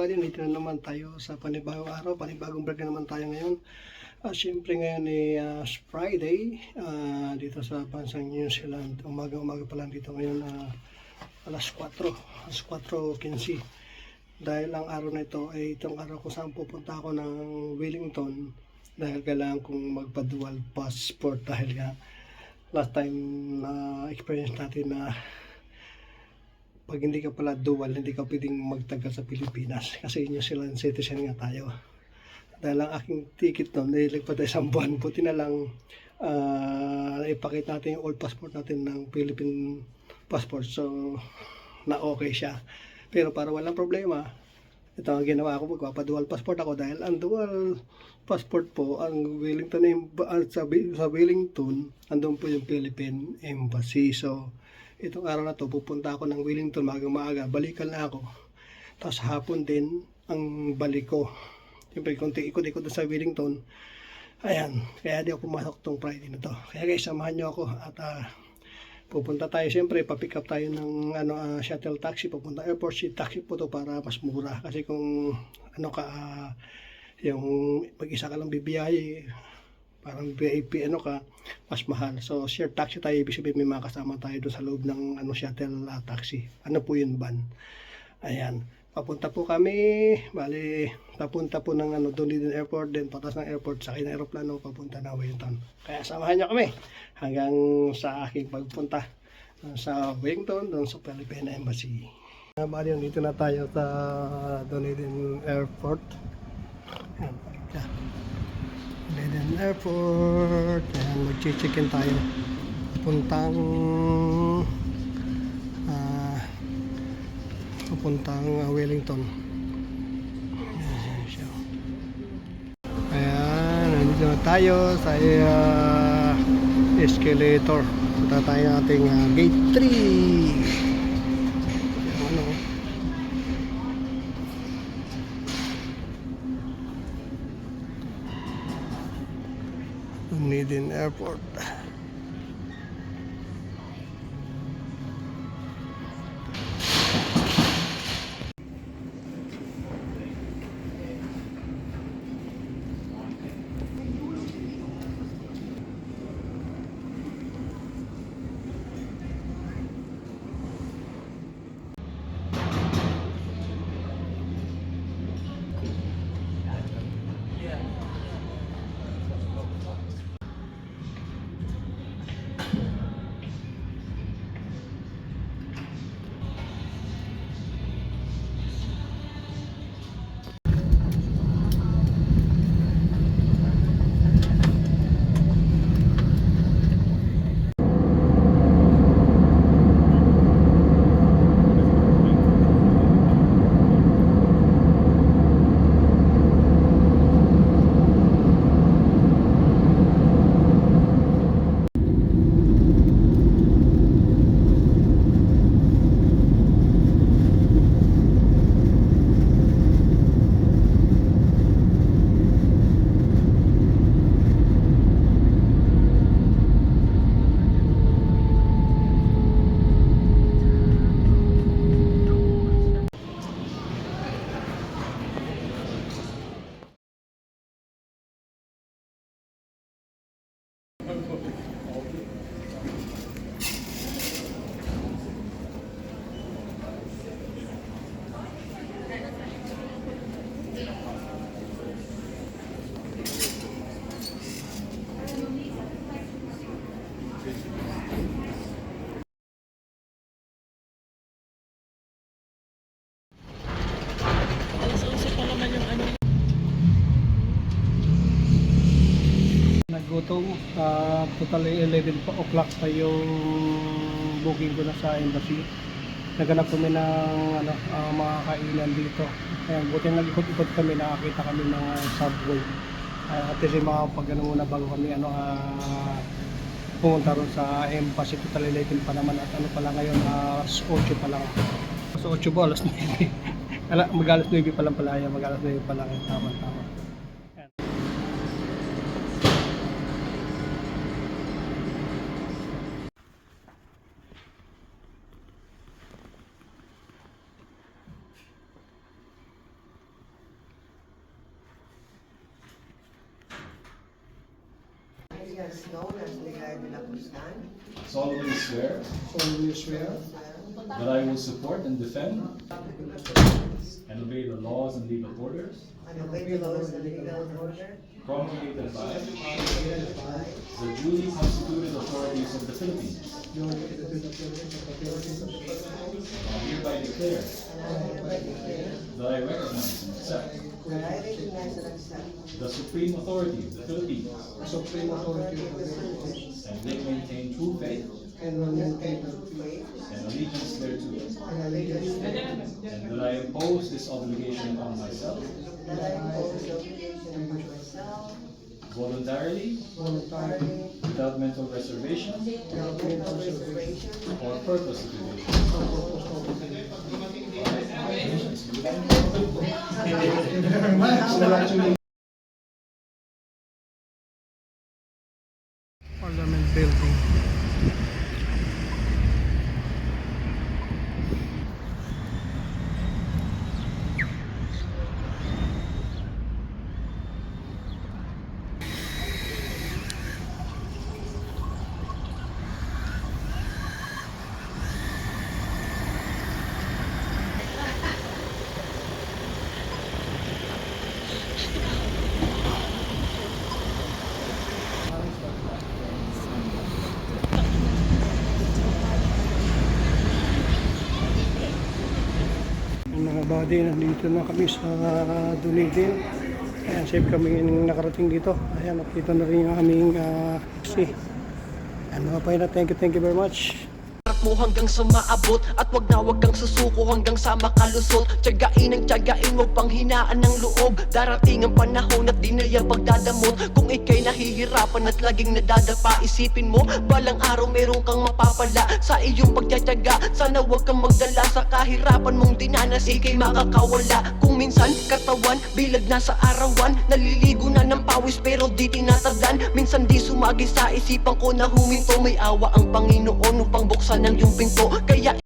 buddy, dito na naman tayo sa panibagong araw, panibagong vlog na naman tayo ngayon. Siyempre ngayon ay Friday, dito sa bansang New Zealand. Umaga pa lang dito ngayon, alas 4:15. Dahil ang araw na ito ay itong araw kung saan pupunta ako ng Wellington. Dahil kailangan kong magpa-dual passport dahil nga last time experience natin na pag hindi ka pala dual, hindi ka pwedeng magtagal sa Pilipinas kasi New Zealand citizen nga tayo. Dahil ang aking ticket noon ay lagpas tayo isang buwan, buti na lang ipakita natin yung old passport natin ng Philippine passport, so na okay siya. Pero para walang problema, ito ang ginawa ko, magpapa-dual passport ako dahil ang dual passport po, ang Wellington, sa Wellington, andun po yung Philippine Embassy. So itong araw na to pupunta ako ng Wellington maaga, balikan na ako, tapos hapon din ang balik ko. Siyempre konti ikot-ikot sa Wellington, ayan, kaya di ako pumasok tong Friday na to. Kaya guys, samahan nyo ako at pupunta tayo. Siyempre papick up tayo ng shuttle taxi papunta airport. Si taxi po to para mas mura, kasi kung yung mag-isa ka lang bibiyahe, parang VIP mas mahal. So share taxi tayo, ibig sabihin may mga kasama tayo doon sa loob ng shuttle taxi. Ano po yun, van. Ayan, papunta po kami, bali papunta po ng Dunedin Airport, then patas ng airport, sakay ng aeroplano papunta na Wellington. Kaya samahan niyo kami hanggang sa aking pagpunta sa Wellington, doon sa Philippine Embassy. Bali, dito na tayo sa Dunedin Airport. Ayan, Dunedin Airport. Ayan, mag-check-in tayo papuntang Wellington. Ayan, nandito na tayo sa escalator. Punta tayo ating gate 3. Dunedin Airport. Nagutom, totally 11 o'clock pa yung booking ko na sa embassy. Naganap kami ng mga kainan dito. Ayan, buti nag-ikot-ikot kami, nakakita kami ng Subway. At kasi makapag muna bago kami pumunta ron sa embassy. Totally 11 pa naman at pala ngayon, alas 8 pa lang. Alas 8 ba? Alas 9. Mag-alas 9 pa lang pala yan, mag-alas 9 pa lang. Tama. alias known as Ligay de la Cruzan, solemnly swear solemnly swear that I will support and defend and obey the laws and legal orders and obey the laws and legal order promulgated by created by the duly constituted authorities of the Philippines. yung Philippines of the Philippines. I hereby declare and I hereby declare that I recognize and accept that I recognize and accept the supreme authority of the Philippines The supreme authority of the Philippines Philippines and will maintain true faith and will maintain true faith and allegiance thereto, and allegiance thereto, and that I impose this obligation upon myself that I impose the obligation upon myself voluntarily, voluntarily without mental reservation without mental reservation or purpose of evasion. for purpose of Thank you very much. Parliament Building. Mga buddy, nandito na kami sa Dunedin. Ayan, safe kami nakarating dito. Ayan, nakita na rin yung aming taxi. Ayan, mga pahina, thank you very much. Mo hanggang sa maabot at wag kang susuko hanggang sa makalusot. Tiyagain ang tiyagain, wag pang hinaan ng loob. Darating ang panahon at di na yan pagdadamot. Kung ikay nahihirapan at laging nadadapa, isipin mo balang araw meron kang mapapala sa iyong pagtiyatyaga. Sana wag kang magdala sa kahirapan mong dinanas, ikay makakawala. Kung minsan katawan bilag na sa arawan, naliligo na ng pawis pero di tinatagan. Minsan di sumagi sa isipan ko na huminto. May awa ang Panginoon upang buksan ang iyong pinto. Kaya